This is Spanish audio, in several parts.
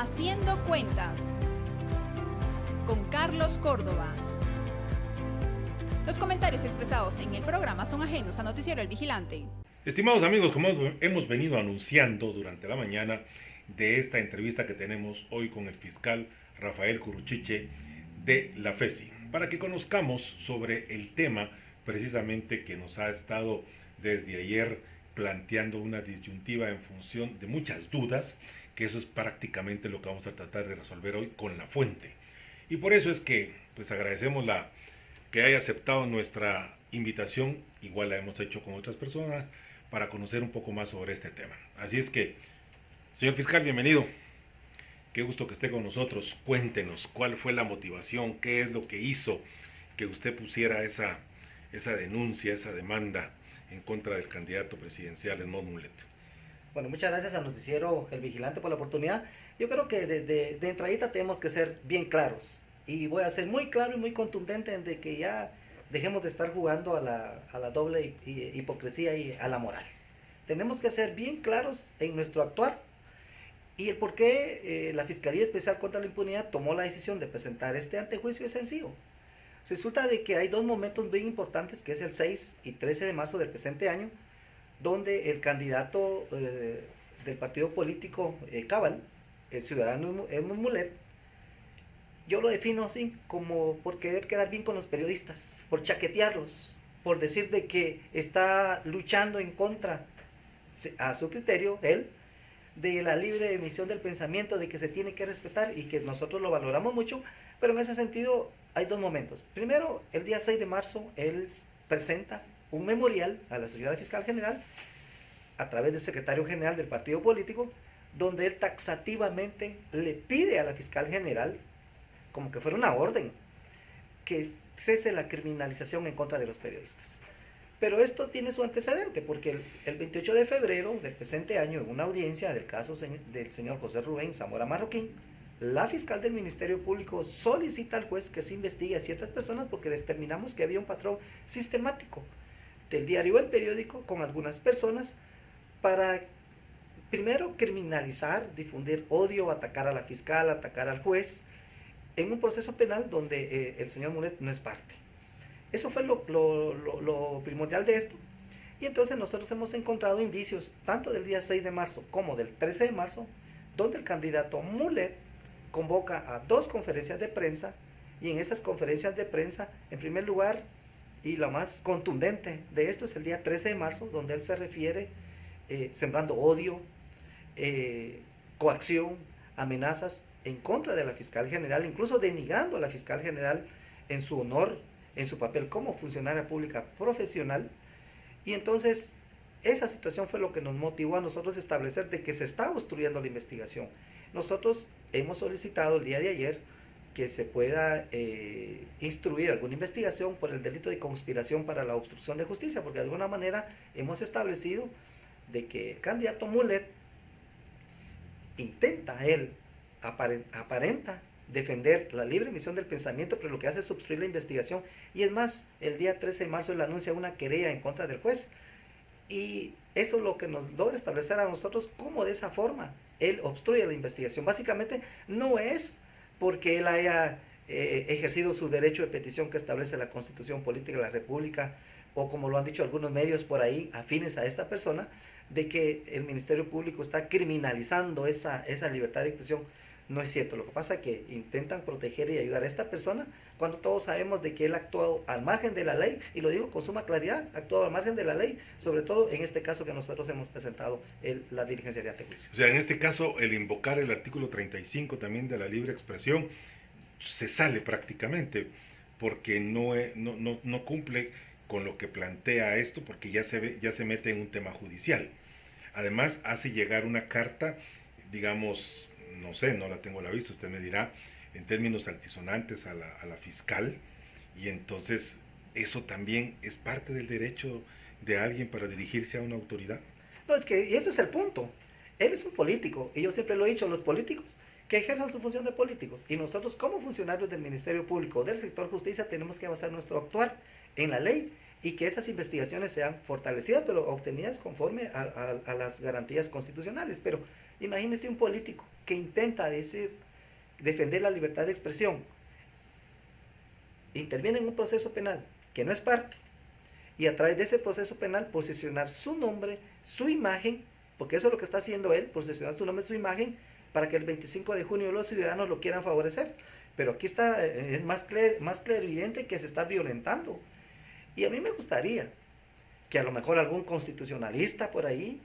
Haciendo Cuentas, con Carlos Córdoba. Los comentarios expresados en el programa son ajenos a Noticiero El Vigilante. Estimados amigos, como hemos venido anunciando durante la mañana de esta entrevista que tenemos hoy con el fiscal Rafael Curuchiche de la FESI, para que conozcamos sobre el tema precisamente que nos ha estado desde ayer planteando una disyuntiva en función de muchas dudas, que eso es prácticamente lo que vamos a tratar de resolver hoy con la fuente. Y por eso es que pues agradecemos que haya aceptado nuestra invitación, igual la hemos hecho con otras personas, para conocer un poco más sobre este tema. Así es que, señor fiscal, bienvenido. Qué gusto que esté con nosotros. Cuéntenos cuál fue la motivación, qué es lo que hizo que usted pusiera esa denuncia, esa demanda en contra del candidato presidencial Edmond Mulet. Bueno, muchas gracias al noticiero El Vigilante por la oportunidad. Yo creo que de entradita tenemos que ser bien claros. Y voy a ser muy claro y muy contundente en de que ya dejemos de estar jugando a la doble hipocresía y a la moral. Tenemos que ser bien claros en nuestro actuar y el por qué la Fiscalía Especial contra la Impunidad tomó la decisión de presentar este antejuicio es sencillo. Resulta de que hay dos momentos bien importantes, que es el 6 y 13 de marzo del presente año, donde el candidato del partido político Cabal, el ciudadano Edmond Mulet, yo lo defino así, como por querer quedar bien con los periodistas, por chaquetearlos, por decir de que está luchando en contra, a su criterio, él, de la libre emisión del pensamiento, de que se tiene que respetar y que nosotros lo valoramos mucho, pero en ese sentido hay dos momentos. Primero, el día 6 de marzo, él presenta un memorial a la señora fiscal general, a través del secretario general del partido político, donde él taxativamente le pide a la fiscal general, como que fuera una orden, que cese la criminalización en contra de los periodistas. Pero esto tiene su antecedente, porque el 28 de febrero del presente año, en una audiencia del caso del señor José Rubén Zamora Marroquín, la fiscal del Ministerio Público solicita al juez que se investigue a ciertas personas porque determinamos que había un patrón sistemático del diario El Periódico con algunas personas para, primero, criminalizar, difundir odio, atacar a la fiscal, atacar al juez, en un proceso penal donde el señor Mulet no es parte. Eso fue lo primordial de esto. Y entonces nosotros hemos encontrado indicios, tanto del día 6 de marzo como del 13 de marzo, donde el candidato Mulet convoca a dos conferencias de prensa, y en esas conferencias de prensa, en primer lugar, y lo más contundente de esto es el día 13 de marzo, donde él se refiere sembrando odio, coacción, amenazas en contra de la fiscal general, incluso denigrando a la fiscal general en su honor, en su papel como funcionaria pública profesional. Y entonces esa situación fue lo que nos motivó a nosotros a establecer de que se está obstruyendo la investigación. Nosotros hemos solicitado el día de ayer que se pueda instruir alguna investigación por el delito de conspiración para la obstrucción de justicia, porque de alguna manera hemos establecido de que el candidato Mulet intenta, él aparenta defender la libre emisión del pensamiento, pero lo que hace es obstruir la investigación. Y es más, el día 13 de marzo él anuncia una querella en contra del juez, y eso es lo que nos logra establecer a nosotros como de esa forma él obstruye la investigación. Básicamente no es porque él haya ejercido su derecho de petición que establece la Constitución Política de la República, o como lo han dicho algunos medios por ahí afines a esta persona, de que el Ministerio Público está criminalizando esa libertad de expresión. No es cierto. Lo que pasa es que intentan proteger y ayudar a esta persona cuando todos sabemos de que él ha actuado al margen de la ley, y lo digo con suma claridad, ha actuado al margen de la ley, sobre todo en este caso que nosotros hemos presentado la diligencia de antejuicio. O sea, en este caso, el invocar el artículo 35 también de la libre expresión se sale prácticamente, porque no cumple con lo que plantea esto, porque ya se mete en un tema judicial. Además, hace llegar una carta, digamos, no sé, no la tengo a la vista, usted me dirá, en términos altisonantes a la fiscal, y entonces eso también es parte del derecho de alguien para dirigirse a una autoridad. No, es que eso es el punto. Él es un político, y yo siempre lo he dicho, los políticos que ejerzan su función de políticos, y nosotros como funcionarios del Ministerio Público, del sector justicia, tenemos que basar nuestro actuar en la ley, y que esas investigaciones sean fortalecidas, pero obtenidas conforme a las garantías constitucionales. Pero Imagínese un político que intenta defender la libertad de expresión, interviene en un proceso penal que no es parte, y a través de ese proceso penal posicionar su nombre, su imagen, porque eso es lo que está haciendo él, posicionar su nombre, su imagen, para que el 25 de junio los ciudadanos lo quieran favorecer. Pero aquí está, es más clarividente que se está violentando. Y a mí me gustaría que a lo mejor algún constitucionalista por ahí,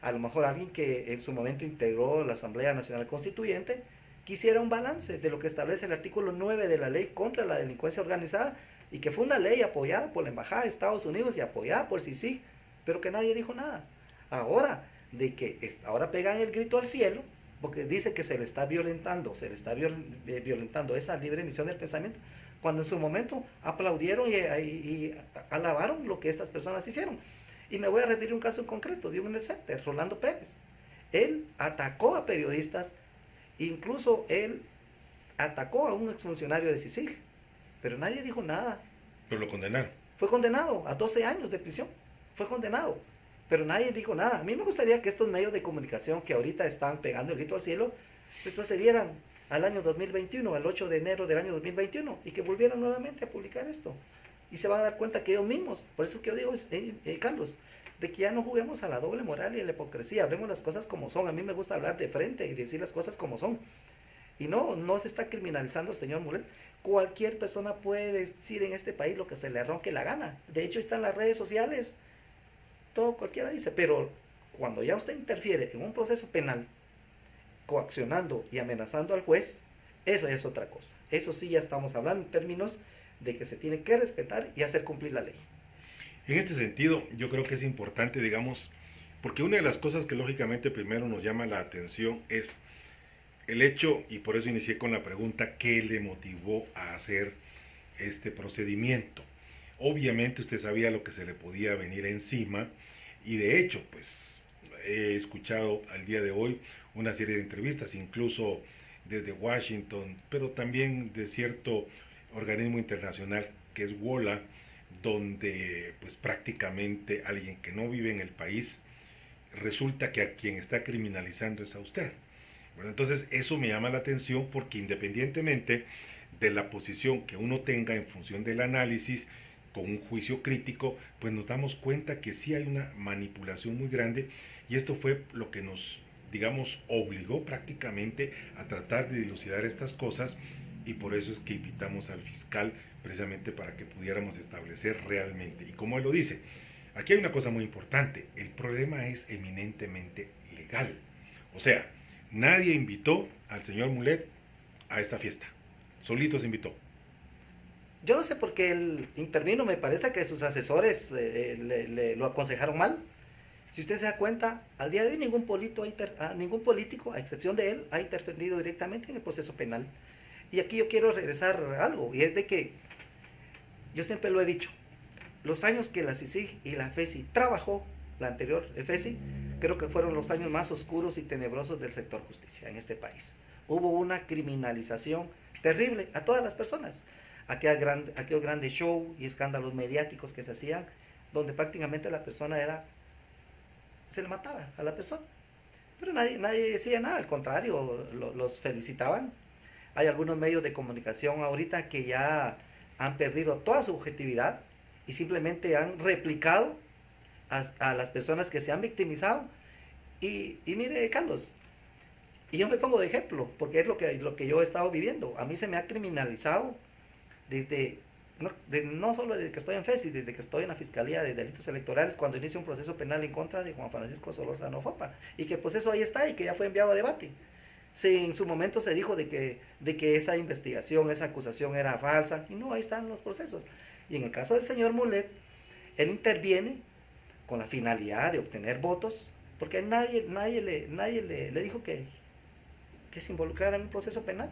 a lo mejor alguien que en su momento integró la Asamblea Nacional Constituyente, quisiera un balance de lo que establece el artículo 9 de la ley contra la delincuencia organizada, y que fue una ley apoyada por la Embajada de Estados Unidos y apoyada por CICIG, pero que nadie dijo nada. Ahora pegan el grito al cielo, porque dice que se le está violentando esa libre emisión del pensamiento, cuando en su momento aplaudieron y alabaron lo que estas personas hicieron. Y me voy a referir a un caso en concreto de un interceptor, Rolando Pérez. Él atacó a periodistas, incluso él atacó a un exfuncionario de CICIG, pero nadie dijo nada. Pero lo condenaron. Fue condenado a 12 años de prisión, fue condenado, pero nadie dijo nada. A mí me gustaría que estos medios de comunicación que ahorita están pegando el grito al cielo, retrocedieran al año 2021, al 8 de enero del año 2021, y que volvieran nuevamente a publicar esto. Y se van a dar cuenta que ellos mismos, por eso es que yo digo, Carlos, de que ya no juguemos a la doble moral y a la hipocresía, hablemos las cosas como son. A mí me gusta hablar de frente y decir las cosas como son. Y no se está criminalizando el señor Mulet. Cualquier persona puede decir en este país lo que se le ronque la gana. De hecho, están las redes sociales, todo cualquiera dice, pero cuando ya usted interfiere en un proceso penal, coaccionando y amenazando al juez, eso es otra cosa. Eso sí ya estamos hablando en términos de que se tiene que respetar y hacer cumplir la ley. En este sentido, yo creo que es importante, digamos, porque una de las cosas que lógicamente primero nos llama la atención es el hecho, y por eso inicié con la pregunta, ¿qué le motivó a hacer este procedimiento? Obviamente usted sabía lo que se le podía venir encima, y de hecho, pues he escuchado al día de hoy una serie de entrevistas, incluso desde Washington, pero también de cierto organismo internacional que es WOLA, donde pues prácticamente alguien que no vive en el país, resulta que a quien está criminalizando es a usted. Bueno, entonces eso me llama la atención porque independientemente de la posición que uno tenga en función del análisis, con un juicio crítico, pues nos damos cuenta que sí hay una manipulación muy grande, y esto fue lo que nos, digamos, obligó prácticamente a tratar de dilucidar estas cosas, y por eso es que invitamos al fiscal precisamente para que pudiéramos establecer realmente. Y como él lo dice, aquí hay una cosa muy importante, el problema es eminentemente legal. O sea, nadie invitó al señor Mulet a esta fiesta, solito se invitó. Yo no sé por qué él intervino, me parece que sus asesores lo aconsejaron mal. Si usted se da cuenta, al día de hoy ningún político, a excepción de él, ha intervenido directamente en el proceso penal. Y aquí yo quiero regresar a algo, y es de que yo siempre lo he dicho, los años que la CICIG y la FESI trabajó, la anterior FESI, creo que fueron los años más oscuros y tenebrosos del sector justicia en este país. Hubo una criminalización terrible a todas las personas. Aquellos grandes shows y escándalos mediáticos que se hacían, donde prácticamente la persona se le mataba a la persona. Pero nadie decía nada, al contrario, los felicitaban. Hay algunos medios de comunicación ahorita que ya han perdido toda su objetividad y simplemente han replicado a las personas que se han victimizado. Y mire, Carlos, y yo me pongo de ejemplo, porque es lo que yo he estado viviendo. A mí se me ha criminalizado no solo desde que estoy en FESI, desde que estoy en la Fiscalía de Delitos Electorales, cuando inicia un proceso penal en contra de Juan Francisco Solórzano Fopa, y que el proceso ahí está y que ya fue enviado a debate. Sí, en su momento se dijo de que esa investigación, esa acusación era falsa, y no, ahí están los procesos. Y en el caso del señor Mulet, él interviene con la finalidad de obtener votos, porque nadie le dijo que se involucrara en un proceso penal.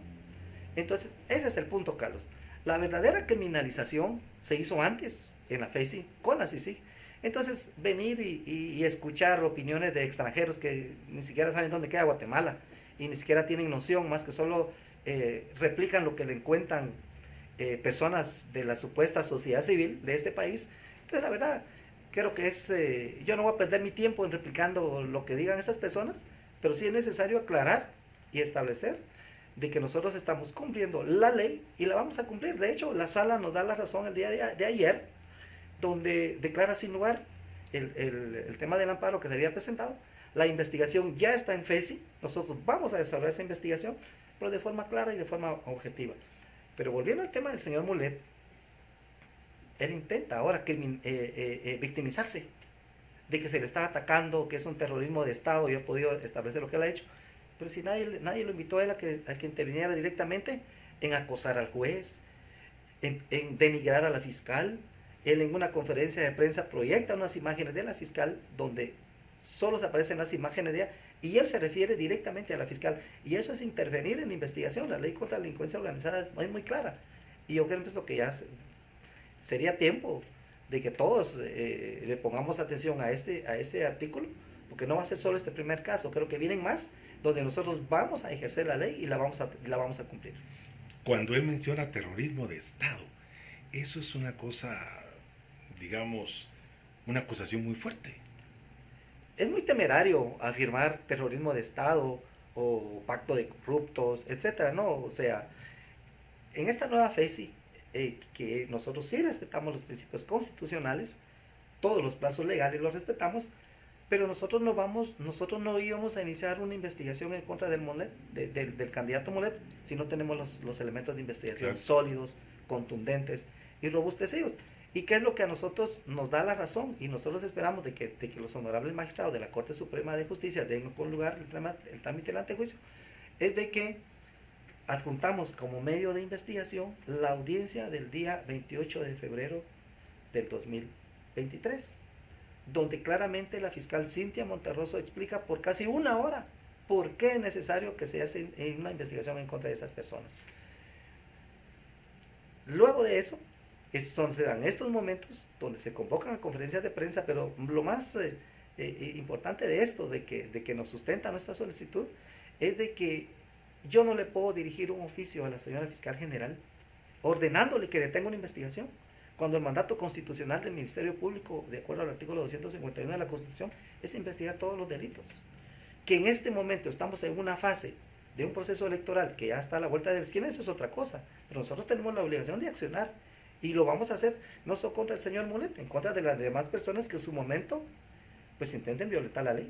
Entonces, ese es el punto, Carlos. La verdadera criminalización se hizo antes en la FESI, con la CICIG. Entonces, venir y escuchar opiniones de extranjeros que ni siquiera saben dónde queda Guatemala, y ni siquiera tienen noción, más que solo replican lo que le cuentan personas de la supuesta sociedad civil de este país. Entonces, la verdad, creo que yo no voy a perder mi tiempo en replicando lo que digan estas personas, pero sí es necesario aclarar y establecer de que nosotros estamos cumpliendo la ley y la vamos a cumplir. De hecho, la sala nos da la razón el día de ayer, donde declara sin lugar el tema del amparo que se había presentado. La investigación ya está en FESI, nosotros vamos a desarrollar esa investigación, pero de forma clara y de forma objetiva. Pero volviendo al tema del señor Mulet, él intenta ahora victimizarse de que se le está atacando, que es un terrorismo de Estado, y ha podido establecer lo que él ha hecho. Pero si nadie lo invitó a él a que interviniera directamente en acosar al juez, en denigrar a la fiscal. Él en una conferencia de prensa proyecta unas imágenes de la fiscal donde solo se aparecen las imágenes de ella y él se refiere directamente a la fiscal. Y eso es intervenir en la investigación. La ley contra la delincuencia organizada es muy clara. Y yo creo que ya sería tiempo de que todos le pongamos atención a ese artículo, porque no va a ser solo este primer caso. Creo que vienen más donde nosotros vamos a ejercer la ley y la vamos a cumplir. Cuando él menciona terrorismo de Estado, eso es una cosa, digamos, una acusación muy fuerte. Es muy temerario afirmar terrorismo de Estado o pacto de corruptos, etcétera, ¿no? O sea, en esta nueva FESI, que nosotros sí respetamos los principios constitucionales, todos los plazos legales los respetamos, pero nosotros no íbamos a iniciar una investigación en contra del Mulet, del candidato Mulet, si no tenemos los elementos de investigación sólidos, contundentes y robustecidos. ¿Y qué es lo que a nosotros nos da la razón? Y nosotros esperamos de que los honorables magistrados de la Corte Suprema de Justicia den con lugar el trámite del antejuicio, es de que adjuntamos como medio de investigación la audiencia del día 28 de febrero del 2023, donde claramente la fiscal Cintia Monterroso explica por casi una hora por qué es necesario que se haga una investigación en contra de esas personas. Luego de eso, se dan estos momentos donde se convocan a conferencias de prensa, pero lo más importante de esto, de que nos sustenta nuestra solicitud, es de que yo no le puedo dirigir un oficio a la señora fiscal general ordenándole que detenga una investigación, cuando el mandato constitucional del Ministerio Público, de acuerdo al artículo 251 de la Constitución, es investigar todos los delitos. Que en este momento estamos en una fase de un proceso electoral que ya está a la vuelta de la esquina, eso es otra cosa, pero nosotros tenemos la obligación de accionar, y lo vamos a hacer no solo contra el señor Mulet, en contra de las demás personas que en su momento pues intenten violentar la ley.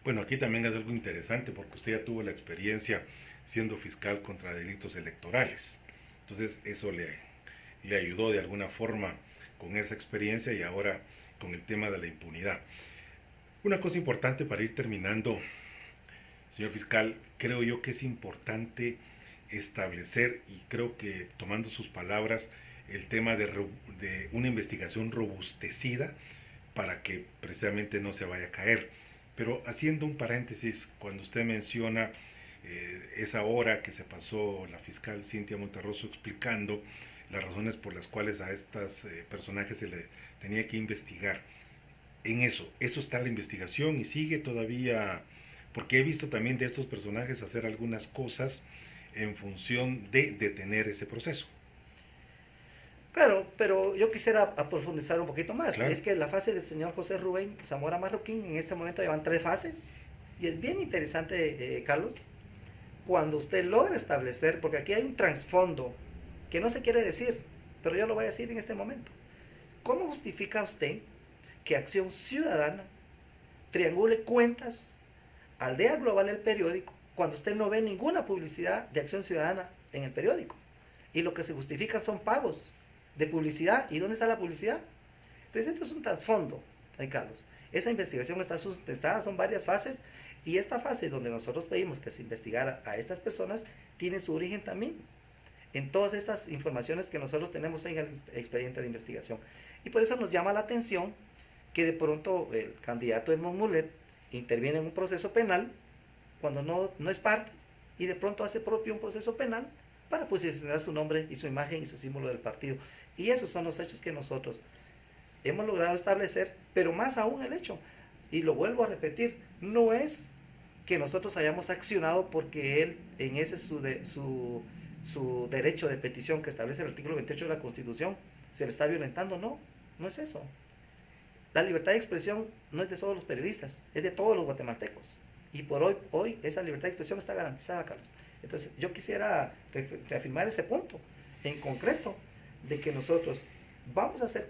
Bueno, aquí también es algo interesante porque usted ya tuvo la experiencia siendo fiscal contra delitos electorales, entonces eso le ayudó de alguna forma con esa experiencia y ahora con el tema de la impunidad. Una cosa importante para ir terminando, señor fiscal, creo yo que es importante establecer, y creo que tomando sus palabras, el tema de una investigación robustecida para que precisamente no se vaya a caer. Pero haciendo un paréntesis, cuando usted menciona esa hora que se pasó la fiscal Cintia Monterroso explicando las razones por las cuales a estos personajes se le tenía que investigar, en eso está la investigación y sigue todavía, porque he visto también de estos personajes hacer algunas cosas en función de detener ese proceso. Claro, pero yo quisiera profundizar un poquito más. Claro. Es que la fase del señor José Rubén Zamora Marroquín en este momento llevan 3 fases. Y es bien interesante, Carlos, cuando usted logra establecer, porque aquí hay un trasfondo que no se quiere decir, pero yo lo voy a decir en este momento. ¿Cómo justifica usted que Acción Ciudadana triangule cuentas Aldea Global, el periódico, cuando usted no ve ninguna publicidad de Acción Ciudadana en el periódico? Y lo que se justifica son pagos de publicidad. ¿Y dónde está la publicidad? Entonces esto es un trasfondo, Carlos. Esa investigación está sustentada, son varias fases, y esta fase donde nosotros pedimos que se investigara a estas personas tiene su origen también en todas estas informaciones que nosotros tenemos en el expediente de investigación. Y por eso nos llama la atención que de pronto el candidato Edmond Mulet interviene en un proceso penal cuando no es parte, y de pronto hace propio un proceso penal para posicionar su nombre y su imagen y su símbolo del partido. Y esos son los hechos que nosotros hemos logrado establecer, pero más aún el hecho, y lo vuelvo a repetir, no es que nosotros hayamos accionado porque él, en ese su derecho de petición que establece el artículo 28 de la Constitución, se le está violentando. No es eso. La libertad de expresión no es de solo los periodistas, es de todos los guatemaltecos. Y por hoy esa libertad de expresión está garantizada, Carlos. Entonces, yo quisiera reafirmar ese punto en concreto, de que nosotros vamos a hacer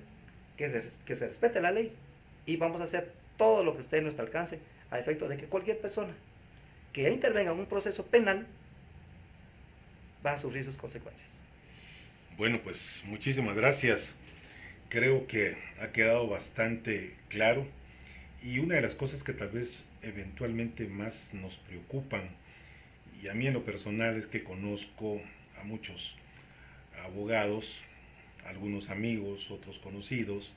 que se respete la ley y vamos a hacer todo lo que esté en nuestro alcance a efecto de que cualquier persona que intervenga en un proceso penal va a sufrir sus consecuencias. Bueno, pues muchísimas gracias. Creo que ha quedado bastante claro, y una de las cosas que tal vez eventualmente más nos preocupan, y a mí en lo personal, es que conozco a muchos abogados, algunos amigos, otros conocidos,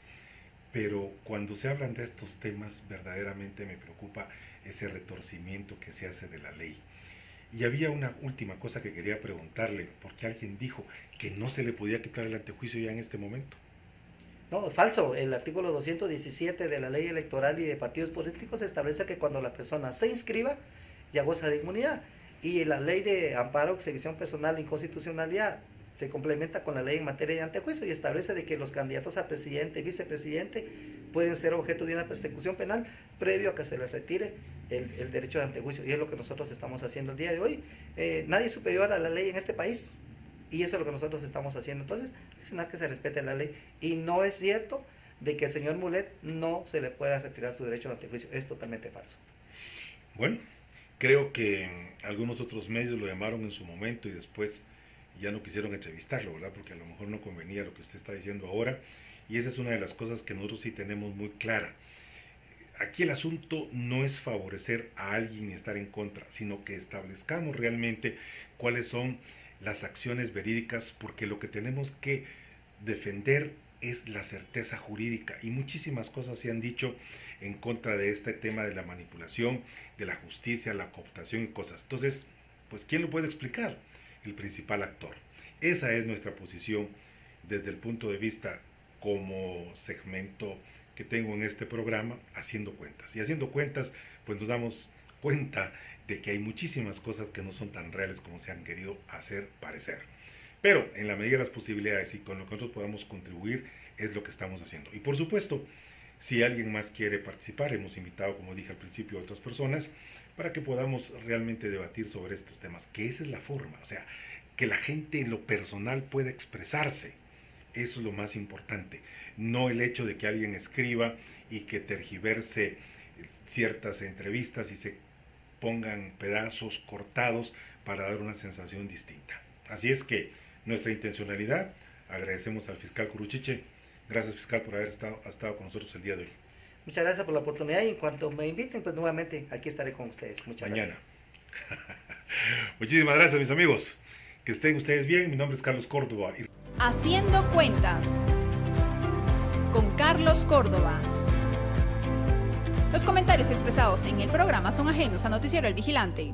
pero cuando se hablan de estos temas verdaderamente me preocupa ese retorcimiento que se hace de la ley. Y había una última cosa que quería preguntarle, porque alguien dijo que no se le podía quitar el antejuicio ya en este momento. No, falso. El artículo 217 de la Ley Electoral y de Partidos Políticos establece que cuando la persona se inscriba ya goza de inmunidad. Y la Ley de Amparo, Exhibición Personal e Inconstitucionalidad se complementa con la ley en materia de antejuicio y establece de que los candidatos a presidente y vicepresidente pueden ser objeto de una persecución penal previo a que se les retire el derecho de antejuicio. Y es lo que nosotros estamos haciendo el día de hoy. Nadie es superior a la ley en este país. Y eso es lo que nosotros estamos haciendo. Entonces, accionar que se respete la ley. Y no es cierto de que al señor Mulet no se le pueda retirar su derecho de antejuicio. Es totalmente falso. Bueno, creo que algunos otros medios lo llamaron en su momento y después ya no quisieron entrevistarlo, ¿verdad? Porque a lo mejor no convenía lo que usted está diciendo ahora. Y esa es una de las cosas que nosotros sí tenemos muy clara. Aquí el asunto no es favorecer a alguien y estar en contra, sino que establezcamos realmente cuáles son las acciones verídicas, porque lo que tenemos que defender es la certeza jurídica, y muchísimas cosas se han dicho en contra de este tema de la manipulación, de la justicia, la cooptación y cosas. Entonces, pues ¿quién lo puede explicar? El principal actor. Esa es nuestra posición desde el punto de vista como segmento que tengo en este programa, haciendo cuentas. Y haciendo cuentas, pues nos damos cuenta de que hay muchísimas cosas que no son tan reales como se han querido hacer parecer. Pero en la medida de las posibilidades y con lo que nosotros podamos contribuir, es lo que estamos haciendo. Y por supuesto, si alguien más quiere participar, hemos invitado, como dije al principio, a otras personas para que podamos realmente debatir sobre estos temas, que esa es la forma, o sea, que la gente en lo personal pueda expresarse. Eso es lo más importante, no el hecho de que alguien escriba y que tergiverse ciertas entrevistas y se pongan pedazos cortados para dar una sensación distinta. Así es que nuestra intencionalidad, agradecemos al fiscal Curuchiche. Gracias, fiscal, por haber estado con nosotros el día de hoy. Muchas gracias por la oportunidad y en cuanto me inviten, pues nuevamente aquí estaré con ustedes. Muchas Mañana. gracias. Muchísimas gracias, mis amigos. Que estén ustedes bien. Mi nombre es Carlos Córdoba. Haciendo cuentas con Carlos Córdoba. Los comentarios expresados en el programa son ajenos a Noticiero El Vigilante.